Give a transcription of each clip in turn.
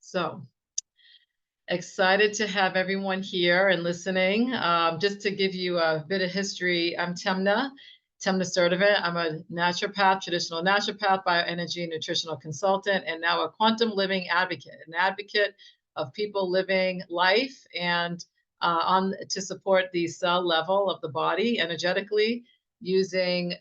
So excited to have everyone here and listening. Just to give you a bit of history, I'm Temna Sturdivant. I'm a naturopath, traditional naturopath, bioenergy and nutritional consultant, and now a quantum living advocate, an advocate of people living life and to support the cell level of the body energetically using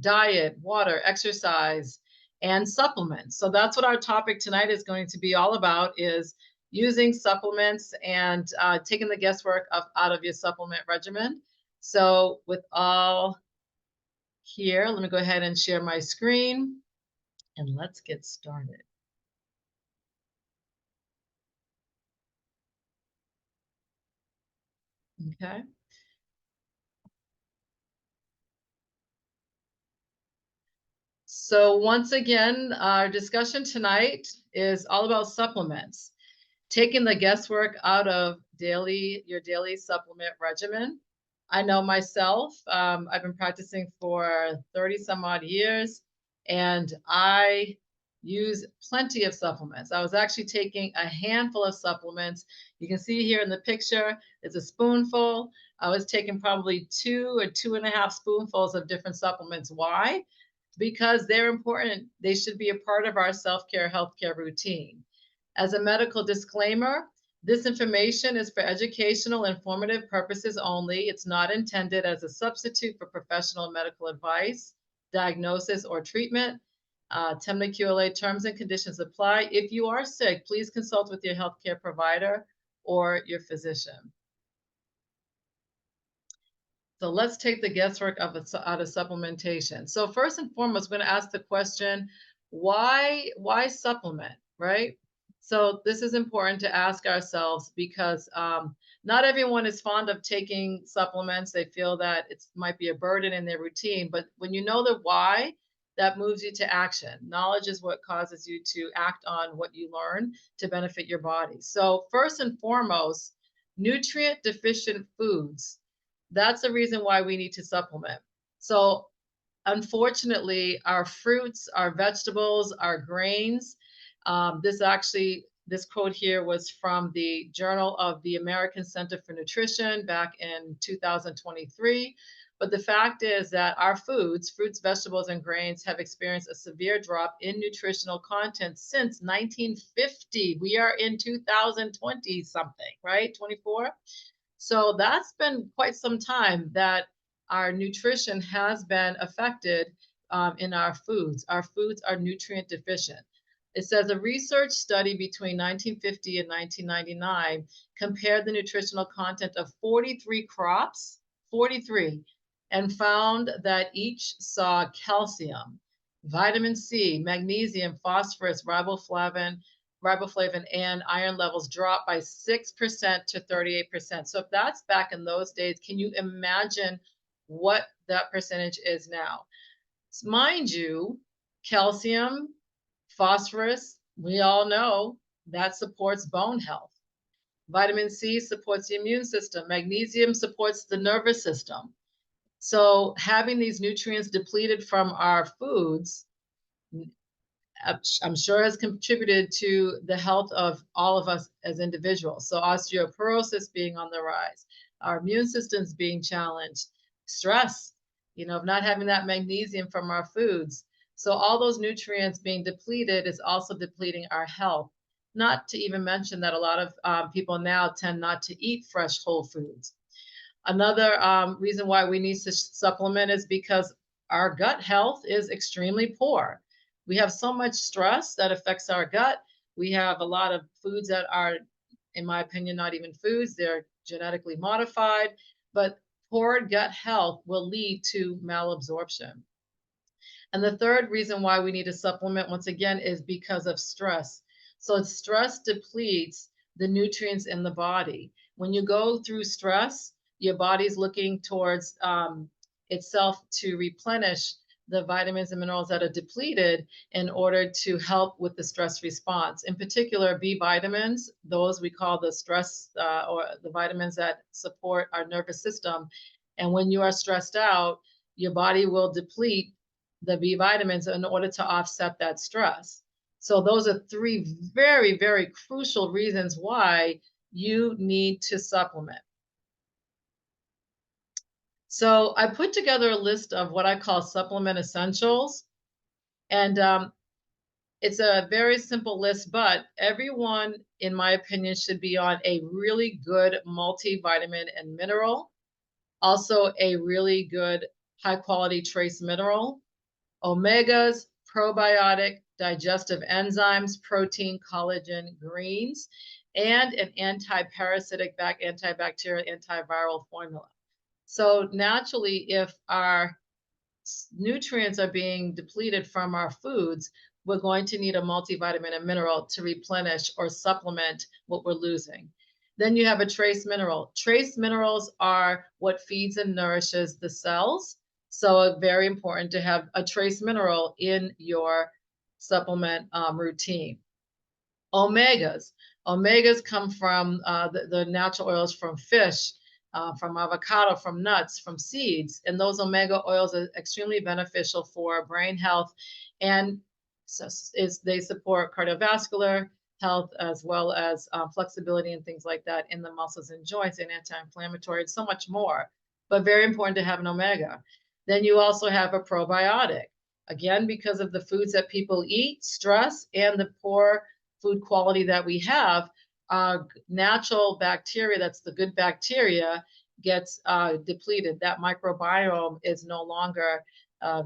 diet, water, exercise, and supplements. So that's what our topic tonight is going to be all about, is using supplements and taking the guesswork out of your supplement regimen. So with all here, let me go ahead and share my screen and let's get started. Okay. So once again, our discussion tonight is all about supplements, taking the guesswork out of your daily supplement regimen. I know myself, I've been practicing for 30 some odd years, and I use plenty of supplements. I was actually taking a handful of supplements. You can see here in the picture, it's a spoonful. I was taking probably 2 or 2.5 spoonfuls of different supplements. Why? Because they're important. They should be a part of our self-care, healthcare routine. As a medical disclaimer, this information is for educational, informative purposes only. It's not intended as a substitute for professional medical advice, diagnosis, or treatment. Temna QLA terms and conditions apply. If you are sick, please consult with your healthcare provider or your physician. So let's take the guesswork out of supplementation. So first and foremost, we're going to ask the question, why supplement, right? So this is important to ask ourselves because not everyone is fond of taking supplements. They feel that it might be a burden in their routine, but when you know the why, that moves you to action. Knowledge is what causes you to act on what you learn to benefit your body. So first and foremost, nutrient deficient foods. That's the reason why we need to supplement. So unfortunately, our fruits, our vegetables, our grains, this quote here was from the Journal of the American Center for Nutrition back in 2023. But the fact is that our fruits, vegetables, and grains have experienced a severe drop in nutritional content since 1950. We are in 2020 something, right? 24. So that's been quite some time that our nutrition has been affected in our foods. Our foods are nutrient deficient. It says a research study between 1950 and 1999 compared the nutritional content of 43 crops, 43, and found that each saw calcium, vitamin C, magnesium, phosphorus, riboflavin, and iron levels drop by 6% to 38%. So if that's back in those days, can you imagine what that percentage is now? Mind you, calcium, phosphorus, we all know that supports bone health. Vitamin C supports the immune system. Magnesium supports the nervous system. So having these nutrients depleted from our foods, I'm sure has contributed to the health of all of us as individuals. So osteoporosis being on the rise, our immune systems being challenged, stress, of not having that magnesium from our foods. So all those nutrients being depleted is also depleting our health. Not to even mention that a lot of people now tend not to eat fresh whole foods. Another reason why we need to supplement is because our gut health is extremely poor. We have so much stress that affects our gut. We have a lot of foods that are, in my opinion, not even foods. They're genetically modified, but poor gut health will lead to malabsorption. And the third reason why we need to supplement, once again, is because of stress. So stress depletes the nutrients in the body. When you go through stress, your body's looking towards itself to replenish the vitamins and minerals that are depleted in order to help with the stress response. In particular, B vitamins, those we call the stress or the vitamins that support our nervous system. And when you are stressed out, your body will deplete the B vitamins in order to offset that stress. So those are three very, very crucial reasons why you need to supplement. So I put together a list of what I call supplement essentials. And it's a very simple list, but everyone, in my opinion, should be on a really good multivitamin and mineral, also a really good high quality trace mineral, omegas, probiotic, digestive enzymes, protein, collagen, greens, and an anti-parasitic, antibacterial, antiviral formula. So naturally, if our nutrients are being depleted from our foods, we're going to need a multivitamin and mineral to replenish or supplement what we're losing. Then you have a trace mineral. Trace minerals are what feeds and nourishes the cells. So very important to have a trace mineral in your supplement routine. Omegas. Omegas come from the natural oils from fish, from avocado, from nuts, from seeds. And those omega oils are extremely beneficial for brain health, and they support cardiovascular health as well as flexibility and things like that in the muscles and joints, and anti-inflammatory and so much more. But very important to have an omega. Then you also have a probiotic. Again, because of the foods that people eat, stress, and the poor food quality that we have, natural bacteria, that's the good bacteria, gets depleted. That microbiome is no longer a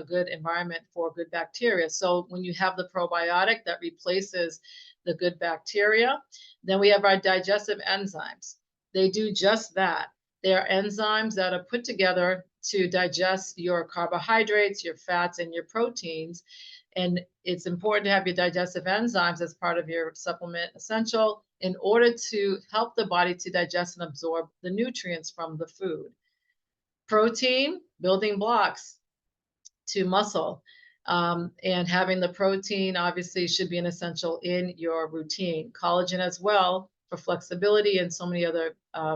good environment for good bacteria. So when you have the probiotic that replaces the good bacteria, then we have our digestive enzymes. They do just that. They are enzymes that are put together to digest your carbohydrates, your fats, and your proteins. And it's important to have your digestive enzymes as part of your supplement essential in order to help the body to digest and absorb the nutrients from the food. Protein, building blocks to muscle. And having the protein obviously should be an essential in your routine. Collagen as well for flexibility and so many other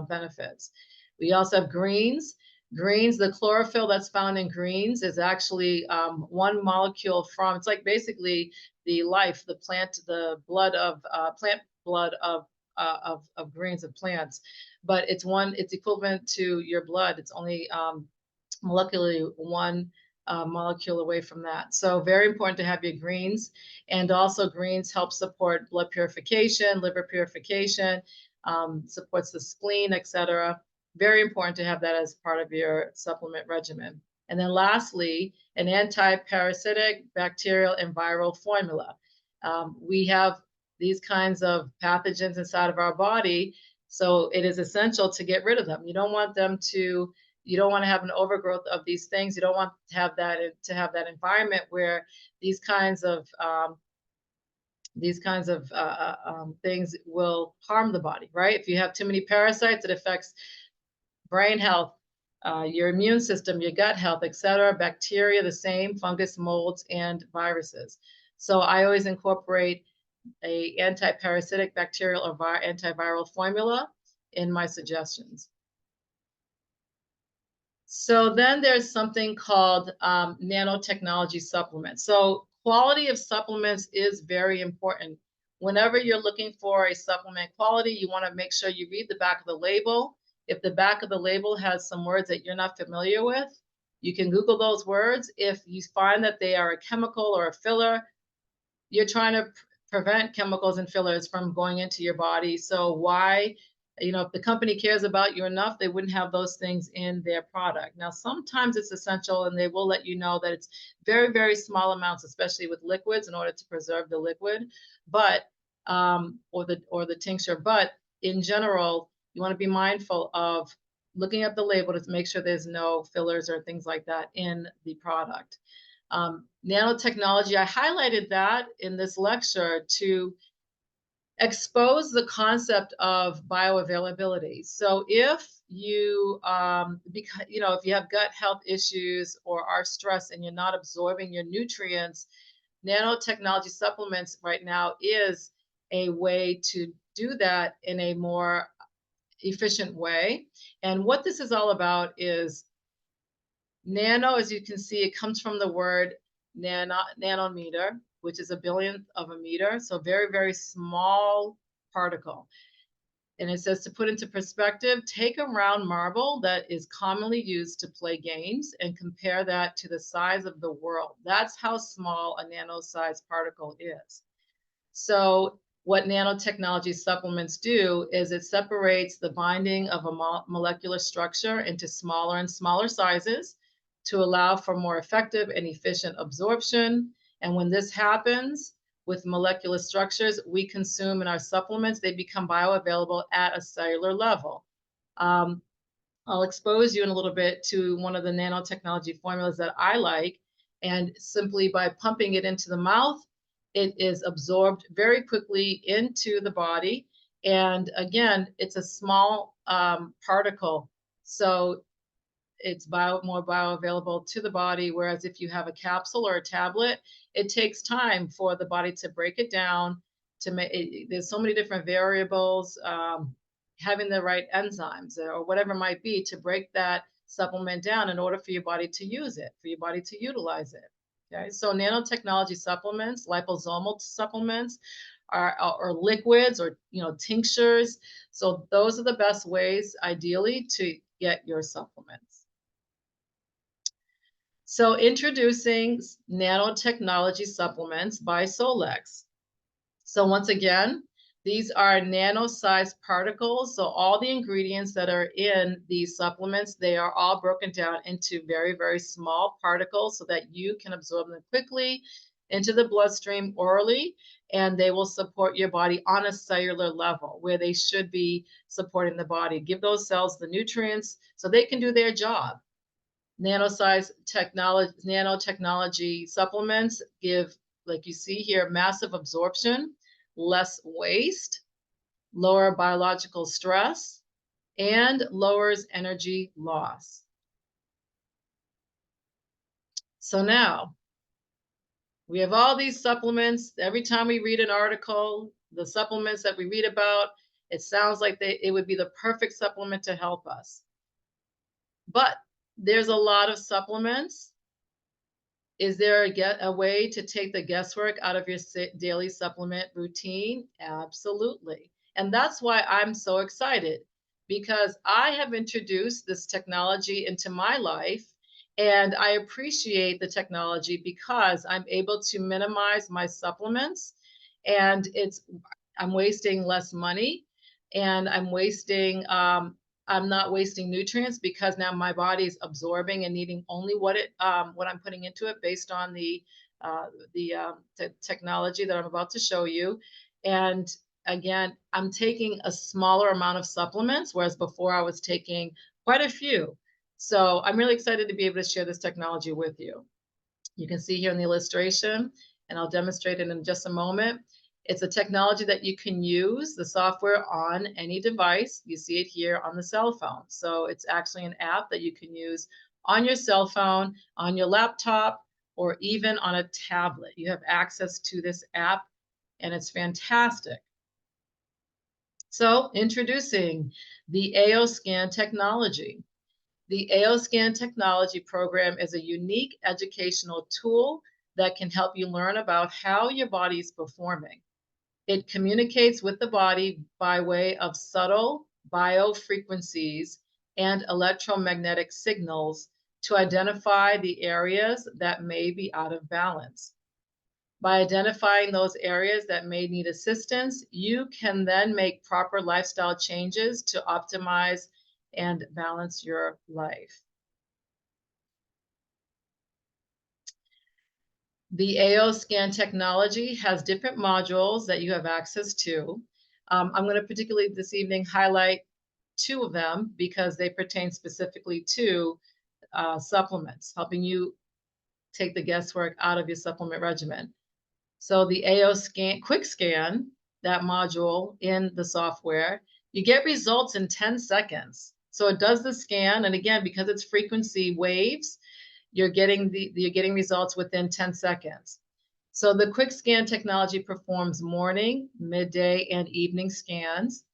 benefits. We also have greens. Greens, the chlorophyll that's found in greens is actually one molecule from, it's like basically the life, the plant, the blood of, plant blood of greens of plants. But it's equivalent to your blood. It's only molecularly one molecule away from that. So very important to have your greens. And also greens help support blood purification, liver purification, supports the spleen, etc. Very important to have that as part of your supplement regimen. And then lastly, an anti-parasitic, bacterial, and viral formula. We have these kinds of pathogens inside of our body, so it is essential to get rid of them. You don't want to have an overgrowth of these things. You don't want to have that environment where these kinds of things will harm the body, right? If you have too many parasites, it affects brain health, your immune system, your gut health, etc. Bacteria, the same, fungus, molds, and viruses. So I always incorporate a anti-parasitic, bacterial, or antiviral formula in my suggestions. So then there's something called nanotechnology supplements. So quality of supplements is very important. Whenever you're looking for a supplement quality, you want to make sure you read the back of the label. If the back of the label has some words that you're not familiar with, you can Google those words. If you find that they are a chemical or a filler, you're trying to prevent chemicals and fillers from going into your body. So why, if the company cares about you enough, they wouldn't have those things in their product. Now, sometimes it's essential and they will let you know that it's very, very small amounts, especially with liquids, in order to preserve the liquid, but or the tincture. But in general, you want to be mindful of looking at the label to make sure there's no fillers or things like that in the product. Nanotechnology, I highlighted that in this lecture to expose the concept of bioavailability. So if you, if you have gut health issues or are stressed and you're not absorbing your nutrients, nanotechnology supplements right now is a way to do that in a more efficient way. And what this is all about is nano, as you can see, it comes from the word nanometer. which is a billionth of a meter. So very, very small particle. And it says, to put into perspective, take a round marble that is commonly used to play games and compare that to the size of the world. That's how small a nano-sized particle is. So what nanotechnology supplements do is it separates the binding of a molecular structure into smaller and smaller sizes to allow for more effective and efficient absorption. And when this happens with molecular structures we consume in our supplements, they become bioavailable at a cellular level. I'll expose you in a little bit to one of the nanotechnology formulas that I like. And simply by pumping it into the mouth, it is absorbed very quickly into the body. And again, it's a small particle. So it's more bioavailable to the body. Whereas if you have a capsule or a tablet, it takes time for the body to break it down. There's so many different variables, having the right enzymes or whatever it might be to break that supplement down in order for your body to use it, for your body to utilize it. Okay, so nanotechnology supplements, liposomal supplements, or liquids, or tinctures. So those are the best ways, ideally, to get your supplements. So introducing nanotechnology supplements by Solex. So once again, these are nano-sized particles. So all the ingredients that are in these supplements, they are all broken down into very, very small particles so that you can absorb them quickly into the bloodstream orally, and they will support your body on a cellular level where they should be supporting the body. Give those cells the nutrients so they can do their job. Nanotechnology supplements give, like you see here, massive absorption, less waste, lower biological stress, and lowers energy loss. So now we have all these supplements. Every time we read an article, the supplements that we read about, it sounds like it would be the perfect supplement to help us. But there's a lot of supplements. Is there a way to take the guesswork out of your daily supplement routine? Absolutely. And that's why I'm so excited, because I have introduced this technology into my life, and I appreciate the technology because I'm able to minimize my supplements, and I'm wasting less money, and I'm not wasting nutrients because now my body is absorbing and needing only what I'm putting into it based on the technology that I'm about to show you. And again, I'm taking a smaller amount of supplements, whereas before I was taking quite a few. So I'm really excited to be able to share this technology with you. You can see here in the illustration, and I'll demonstrate it in just a moment. It's a technology that you can use the software on any device. You see it here on the cell phone. So it's actually an app that you can use on your cell phone, on your laptop, or even on a tablet. You have access to this app, and it's fantastic. So introducing the AOScan technology. The AOScan technology program is a unique educational tool that can help you learn about how your body is performing. It communicates with the body by way of subtle biofrequencies and electromagnetic signals to identify the areas that may be out of balance. By identifying those areas that may need assistance, you can then make proper lifestyle changes to optimize and balance your life. The AOScan technology has different modules that you have access to. I'm going to particularly this evening highlight two of them because they pertain specifically to supplements, helping you take the guesswork out of your supplement regimen. So the AOScan Quick Scan, that module in the software, you get results in 10 seconds. So it does the scan, and again, because it's frequency waves, you're getting results within 10 seconds. So the Quick Scan technology performs morning, midday, and evening scans.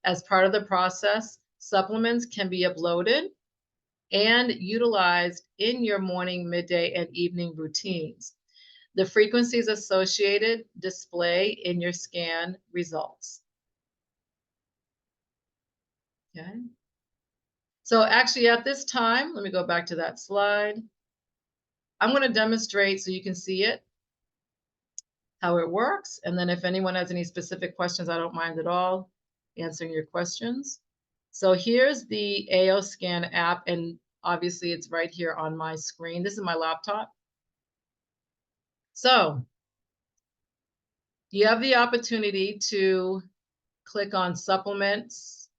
As part of the process, supplements can be uploaded and utilized in your morning, midday, and evening routines. The frequencies associated display in your scan results. Okay. So actually at this time, let me go back to that slide. I'm going to demonstrate so you can see it, how it works. And then if anyone has any specific questions, I don't mind at all answering your questions. So here's the AO Scan app, and obviously it's right here on my screen. This is my laptop. So you have the opportunity to click on supplements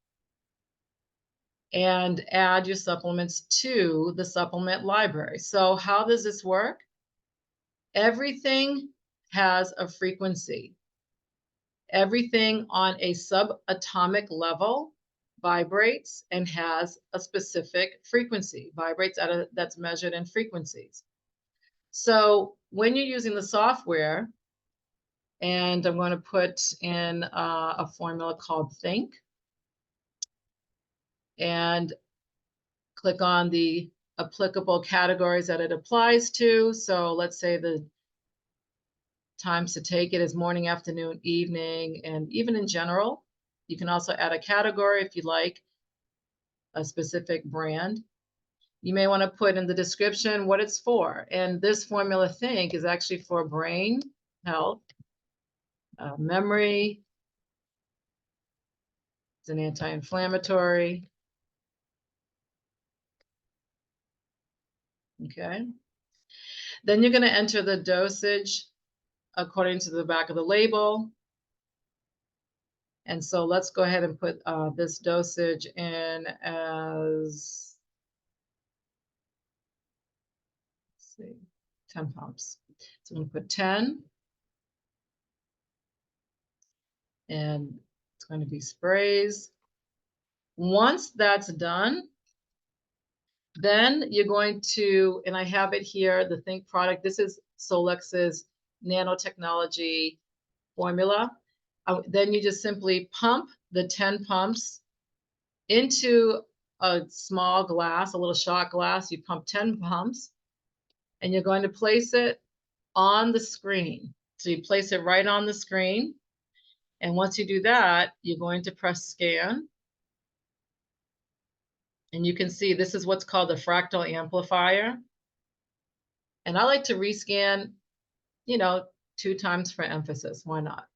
and add your supplements to the supplement library. So how does this work? Everything has a frequency. Everything on a subatomic level vibrates and has a specific frequency, vibrates at a, that's measured in frequencies. So when you're using the software, and I'm going to put in a formula called Think, and click on the applicable categories that it applies to. So let's say the times to take it is morning, afternoon, evening, and even in general. You can also add a category if you like, a specific brand. You may want to put in the description what it's for. And this formula Think is actually for brain health, memory, it's an anti-inflammatory. Okay. Then you're going to enter the dosage according to the back of the label. And so let's go ahead and put this dosage in as, let's see, 10 pumps. So I'm going to put 10. And it's going to be sprays. Once that's done, then you're going to, and I have it here, the Think product. This is Solex's nanotechnology formula. Then you just simply pump the 10 pumps into a small glass, a little shot glass. You pump 10 pumps, and you're going to place it on the screen. So you place it right on the screen. And once you do that, you're going to press scan. And you can see this is what's called the fractal amplifier. And I like to rescan, 2 times for emphasis. Why not?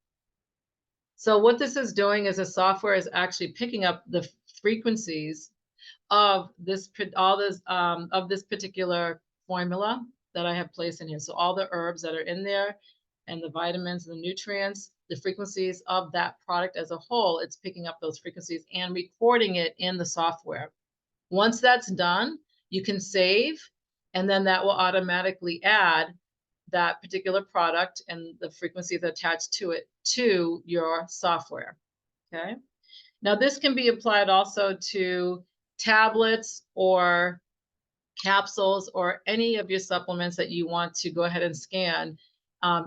So what this is doing is the software is actually picking up the frequencies of this particular formula that I have placed in here. So all the herbs that are in there and the vitamins and the nutrients, the frequencies of that product as a whole, it's picking up those frequencies and recording it in the software. Once that's done, you can save, and then that will automatically add that particular product and the frequencies attached to it to your software. Okay. Now this can be applied also to tablets or capsules or any of your supplements that you want to go ahead and scan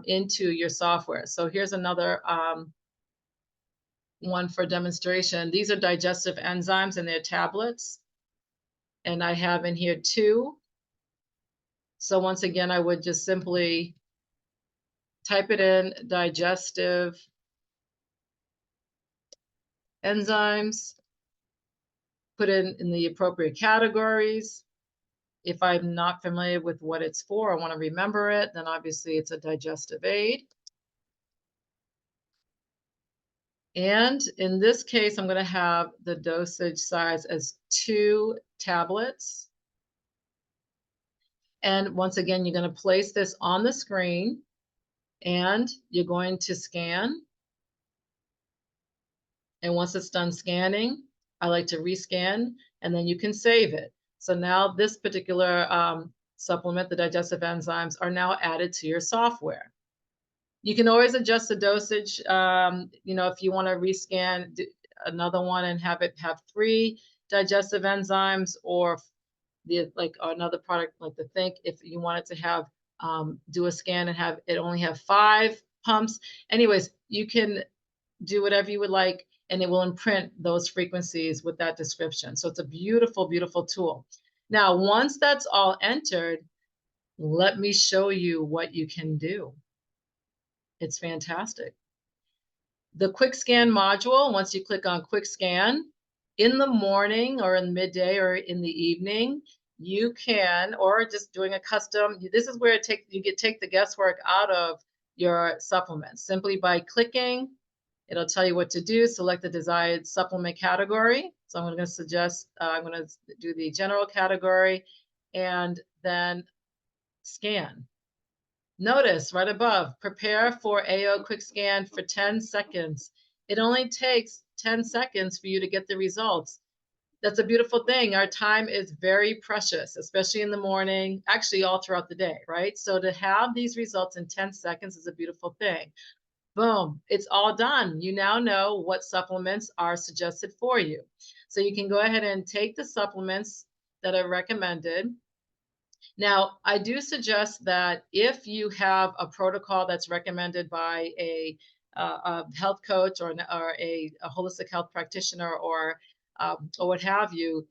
into your software. So here's another one for demonstration. These are digestive enzymes and they're tablets. And I have in here 2. So once again, I would just simply type it in, digestive enzymes, put it in the appropriate categories. If I'm not familiar with what it's for, I want to remember it, then obviously it's a digestive aid. And in this case, I'm going to have the dosage size as 2 tablets. And once again, you're going to place this on the screen and you're going to scan. And once it's done scanning, I like to rescan and then you can save it. So now this particular supplement, the digestive enzymes, are now added to your software. You can always adjust the dosage. If you want to rescan another one and have it have 3 digestive enzymes, or another product like the Think, if you wanted to have do a scan and have it only have 5 pumps. Anyways, you can do whatever you would like, and it will imprint those frequencies with that description. So it's a beautiful, beautiful tool. Now, once that's all entered, Let me show you what you can do. It's fantastic. The quick scan module, once you click on quick scan, in the morning or in midday or in the evening, you can, or just doing a custom, this is where you take the guesswork out of your supplements. Simply by clicking, it'll tell you what to do. Select the desired supplement category. So I'm going to suggest, I'm going to do the general category and then scan. Notice right above, prepare for AO quick scan for 10 seconds. It only takes 10 seconds for you to get the results. That's a beautiful thing. Our time is very precious, especially in the morning, actually all throughout the day, right? So to have these results in 10 seconds is a beautiful thing. Boom, it's all done. You now know what supplements are suggested for you. So you can go ahead and take the supplements that are recommended. Now, I do suggest that if you have a protocol that's recommended by a health coach or a holistic health practitioner or what have you,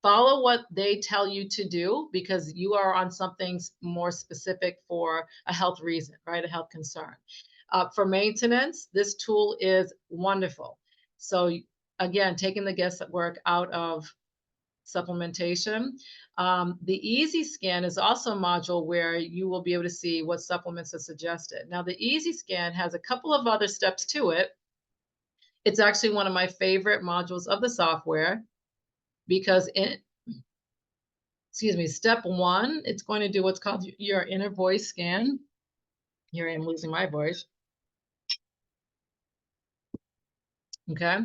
follow what they tell you to do because you are on something more specific for a health reason, right? A health concern. For maintenance, this tool is wonderful. So again, taking the guesswork out of supplementation. The easy scan is also a module where you will be able to see what supplements are suggested. Now, the easy scan has a couple of other steps to it. It's actually one of my favorite modules of the software because step one, it's going to do what's called your inner voice scan. Here I am losing my voice. Okay.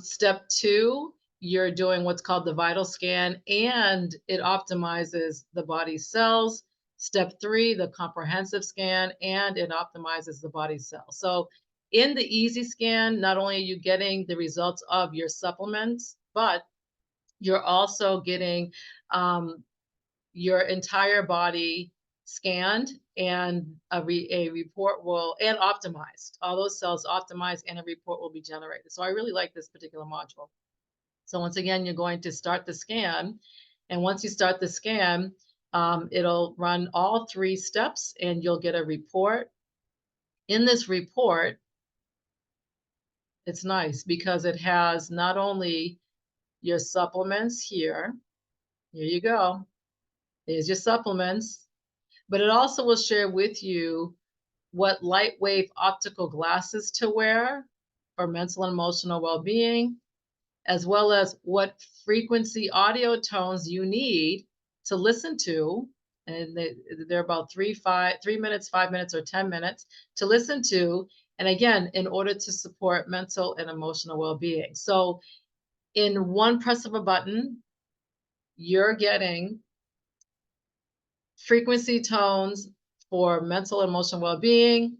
Step two, you're doing what's called the vital scan, and it optimizes the body's cells. Step three, the comprehensive scan, and it optimizes the body's cells. So in the easy scan, not only are you getting the results of your supplements, but you're also getting your entire body scanned and a report and optimized. All those cells optimized and a report will be generated. So I really like this particular module. So once again, you're going to start the scan. And once you start the scan, it'll run all 3 steps and you'll get a report. In this report, it's nice because it has not only your supplements here you go, there's your supplements, but it also will share with you what light wave optical glasses to wear for mental and emotional well-being, as well as what frequency audio tones you need to listen to. And they're about 3 minutes, 5 minutes, or 10 minutes to listen to. And again, in order to support mental and emotional well-being. So in one press of a button, you're getting frequency tones for mental and emotional well-being,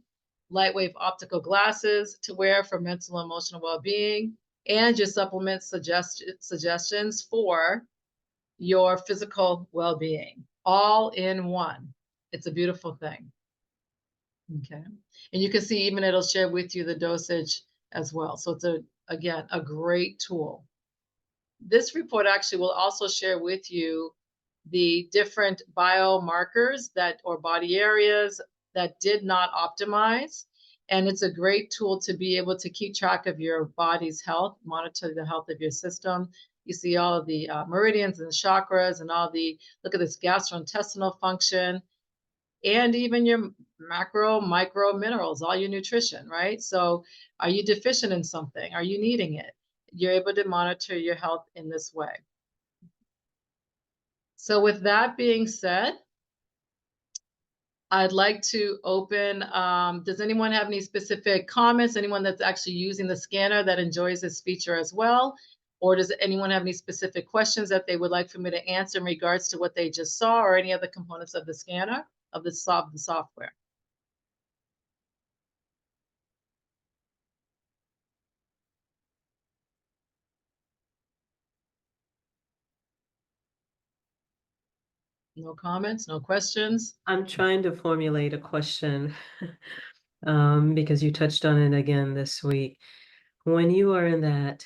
light wave optical glasses to wear for mental and emotional well-being, and your supplement suggestions for your physical well-being, all in one. It's a beautiful thing. Okay. And you can see even it'll share with you the dosage as well. So it's again, a great tool. This report actually will also share with you the different biomarkers or body areas that did not optimize. And it's a great tool to be able to keep track of your body's health, monitor the health of your system. You see all of the meridians and chakras and look at this gastrointestinal function and even your macro, micro minerals, all your nutrition, right? So are you deficient in something? Are you needing it? You're able to monitor your health in this way. So with that being said, I'd like to open, does anyone have any specific comments? Anyone that's actually using the scanner that enjoys this feature as well? Or does anyone have any specific questions that they would like for me to answer in regards to what they just saw or any other components of the scanner, of the software? No comments, no questions? I'm trying to formulate a question because you touched on it again this week. When you are in that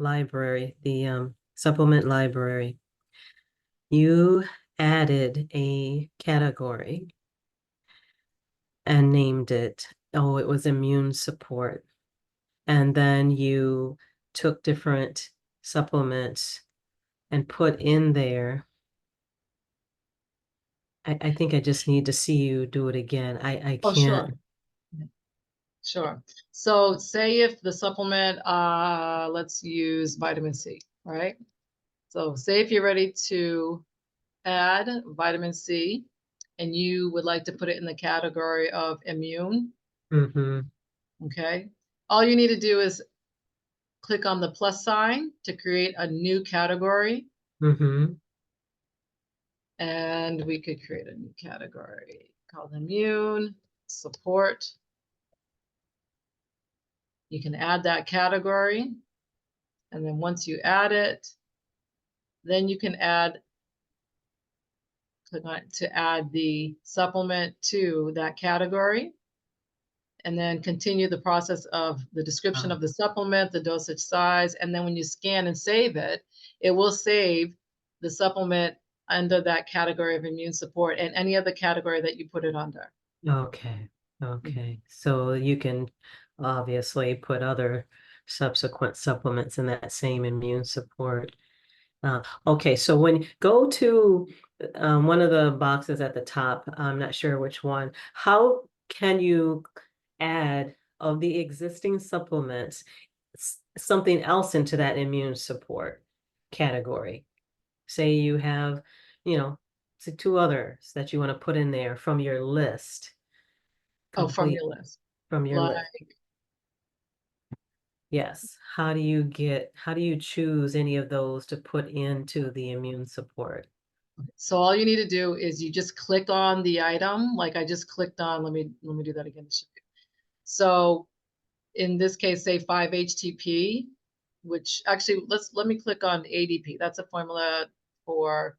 library, the supplement library, you added a category and named it, oh, it was immune support. And then you took different supplements and put in there. I think I just need to see you do it again. I Oh, sure. can't. Sure. So say if the supplement, let's use vitamin C, right? So say if you're ready to add vitamin C and you would like to put it in the category of immune, Mm-hmm. okay? All you need to do is click on the plus sign to create a new category, Mm-hmm. and we could create a new category called immune support. You can add that category, and then once you add it, then you can click on it to add the supplement to that category, and then continue the process of the description of the supplement, the dosage size, and then when you scan and save it, it will save the supplement under that category of immune support and any other category that you put it under. Okay. Okay. So you can obviously put other subsequent supplements in that same immune support. Okay, so when go to one of the boxes at the top, I'm not sure which one, how can you add of the existing supplements something else into that immune support category? Say you have, you know, say two others that you want to put in there from your list, Oh, from complete your list. from your Like, list. Yes. How do you choose any of those to put into the immune support? so all you need to do is you just click on the item. Like I just clicked on, let me do that again. So in this case, say 5-HTP, which actually let me click on ADP. That's a formula for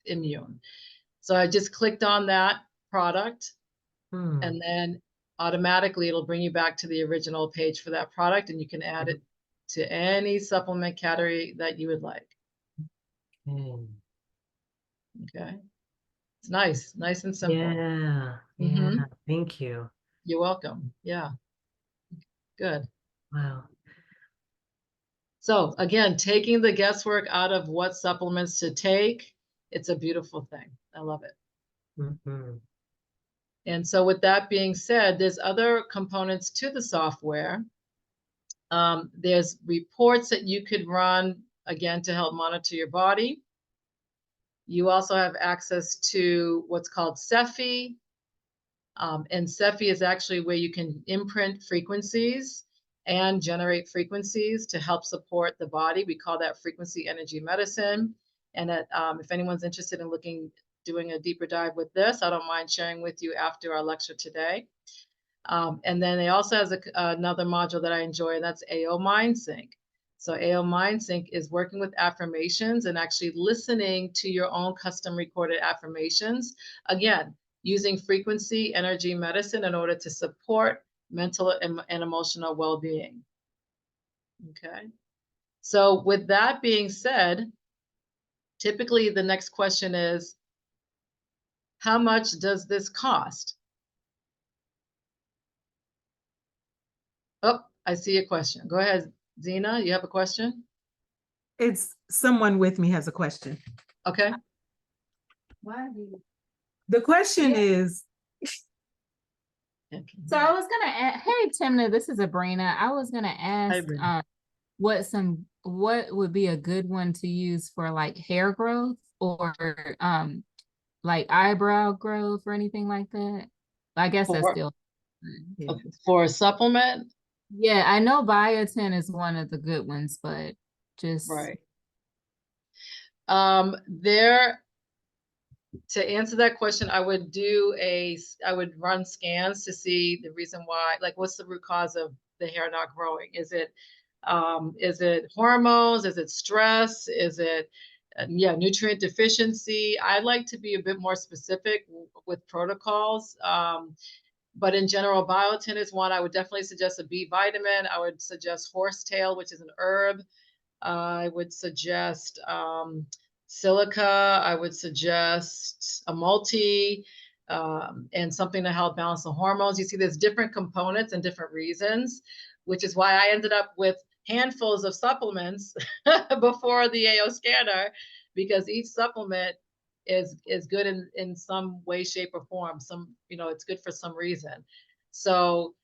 immune. So I just clicked on that product, Hmm. and then automatically it'll bring you back to the original page for that product, and you can add it to any supplement category that you would like. Okay. Okay. It's nice and simple. Yeah, yeah, Mm-hmm. thank you. You're welcome. Yeah, good. Wow. So again, taking the guesswork out of what supplements to take, it's a beautiful thing. I love it. Hmm. And so with that being said, there's other components to the software. There's reports that you could run, again, to help monitor your body. You also have access to what's called Cephi. And Cephi is actually where you can imprint frequencies and generate frequencies to help support the body. We call that frequency energy medicine. And if anyone's interested in doing a deeper dive with this, I don't mind sharing with you after our lecture today. And then it also has another module that I enjoy, and that's AO MindSync. So AO MindSync is working with affirmations and actually listening to your own custom recorded affirmations. Again, using frequency energy medicine in order to support mental and emotional well-being. Okay. So with that being said, typically the next question is, how much does this cost? Oh, I see a question. Go ahead, Zena, you have a question? It's someone with me has a question. Okay. Why do you? The question is, So I was gonna ask, hey Timna, this is Abrina. I was gonna ask Abrina. what would be a good one to use for like hair growth or like eyebrow growth or anything like that. I guess that's For, still for a supplement, yeah, I know biotin is one of the good ones, but just right? There, to answer that question, I would run scans to see the reason why, like what's the root cause of the hair not growing? Is it hormones? Is it stress? Is it nutrient deficiency? I like to be a bit more specific with protocols. But in general, biotin is one. I would definitely suggest a B vitamin. I would suggest horsetail, which is an herb. I would suggest silica, I would suggest a multi, and something to help balance the hormones. You see, there's different components and different reasons, which is why I ended up with handfuls of supplements before the AO scanner, because each supplement is good in some way, shape, or form. Some, it's good for some reason. So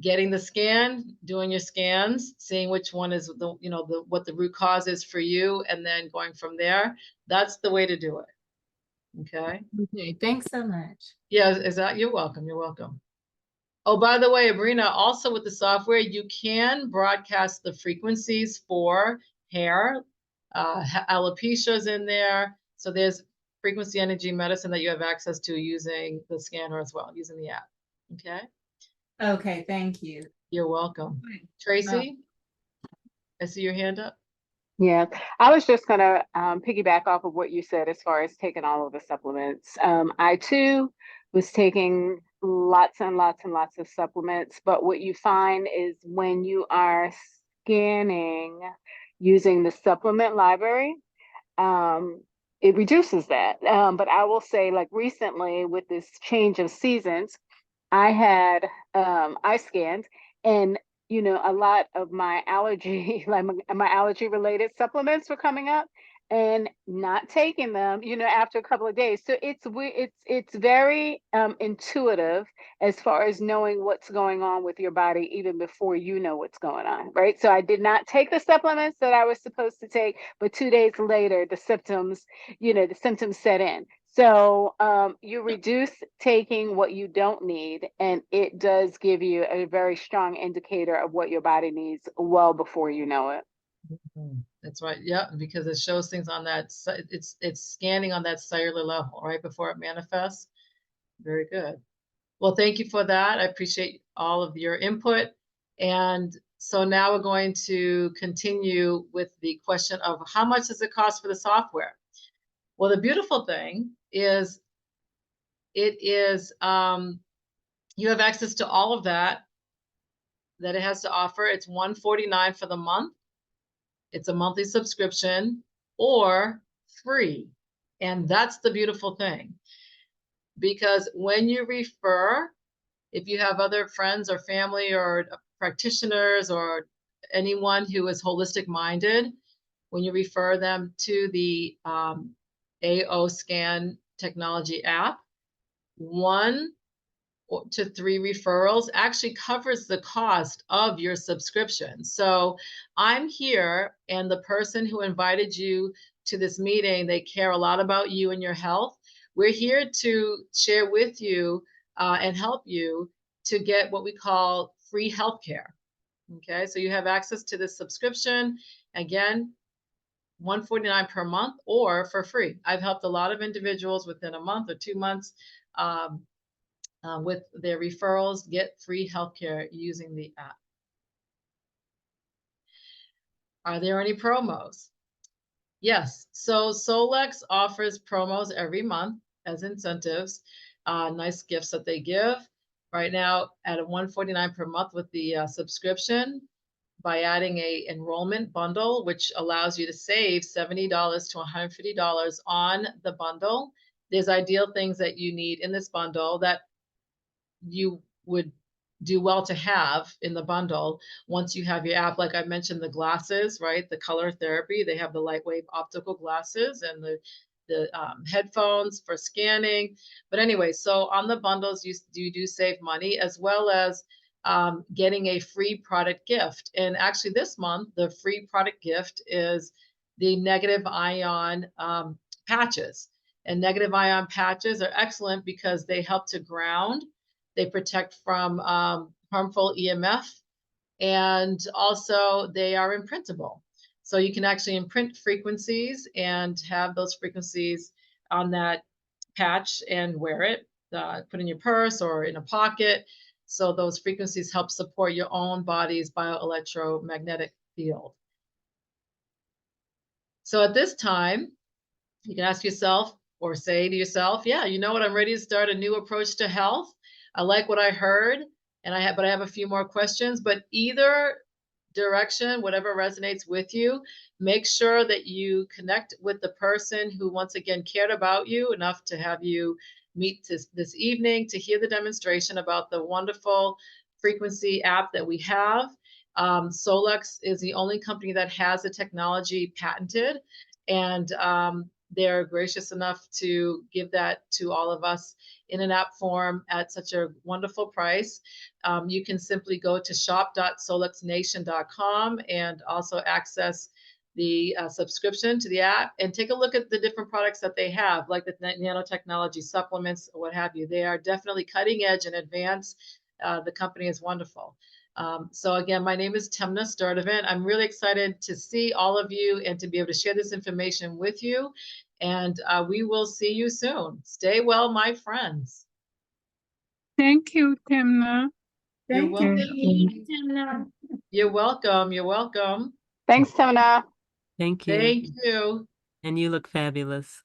getting the scan, doing your scans, seeing which one is what the root cause is for you, and then going from there. That's the way to do it. Okay. Okay, thanks so much. Yeah, you're welcome. You're welcome. Oh, by the way, Abrina, also with the software, you can broadcast the frequencies for hair. Alopecia's in there. So there's frequency energy medicine that you have access to using the scanner as well, using the app. Okay. Okay, thank you. You're welcome. Tracy, I see your hand up. Yeah, I was just gonna piggyback off of what you said as far as taking all of the supplements. I too was taking lots and lots and lots of supplements, but what you find is when you are scanning using the supplement library, it reduces that. But I will say, like recently with this change of seasons, I had I scanned, and a lot of my allergy, like my allergy related supplements were coming up, and not taking them, after a couple of days. So it's very intuitive as far as knowing what's going on with your body even before you know what's going on, right? So I did not take the supplements that I was supposed to take, but 2 days later the symptoms set in. So you reduce taking what you don't need, and it does give you a very strong indicator of what your body needs well before you know it. That's right. Yeah, because it shows things on that. It's scanning on that cellular level right before it manifests. Very good. Well, thank you for that. I appreciate all of your input. And so now we're going to continue with the question of how much does it cost for the software? Well, the beautiful thing is you have access to all of that it has to offer. It's $149 for the month. It's a monthly subscription or free. And that's the beautiful thing. Because when you refer, if you have other friends or family or practitioners or anyone who is holistic minded, when you refer them to the AO Scan technology app, 1 to 3 referrals actually covers the cost of your subscription. So I'm here, and the person who invited you to this meeting, they care a lot about you and your health. We're here to share with you and help you to get what we call free healthcare. Okay, so you have access to this subscription. Again, $149 per month or for free. I've helped a lot of individuals within a month or 2 months with their referrals get free healthcare using the app. Are there any promos? Yes. So Solex offers promos every month as incentives, nice gifts that they give. Right now at $149 per month with the subscription, by adding a enrollment bundle, which allows you to save $70 to $150 on the bundle. There's ideal things that you need in this bundle that you would do well to have in the bundle once you have your app. Like I mentioned, the glasses, right? The color therapy, they have the lightweight optical glasses and the headphones for scanning. But anyway, so on the bundles, you do save money, as well as getting a free product gift. And actually this month, the free product gift is the negative ion patches. And negative ion patches are excellent because they help to ground. They protect from harmful EMF, and also they are imprintable. So you can actually imprint frequencies and have those frequencies on that patch and wear it, put in your purse or in a pocket. So those frequencies help support your own body's bioelectromagnetic field. So at this time, you can ask yourself or say to yourself, yeah, you know what, I'm ready to start a new approach to health. I like what I heard, but I have a few more questions. But either direction, whatever resonates with you. Make sure that you connect with the person who once again cared about you enough to have you meet this evening to hear the demonstration about the wonderful frequency app that we have. Solex is the only company that has the technology patented, and they're gracious enough to give that to all of us in an app form at such a wonderful price. You can simply go to shop.solexnation.com and also access the subscription to the app and take a look at the different products that they have, like the nanotechnology supplements, what have you. They are definitely cutting edge and advanced. The company is wonderful. So again, my name is Temna Sturdivant. I'm really excited to see all of you and to be able to share this information with you. And we will see you soon. Stay well, my friends. Thank you, Timna. You're Thank welcome. you. You're welcome. You're welcome. Thanks, Timna. Thank you. Thank you. And you look fabulous.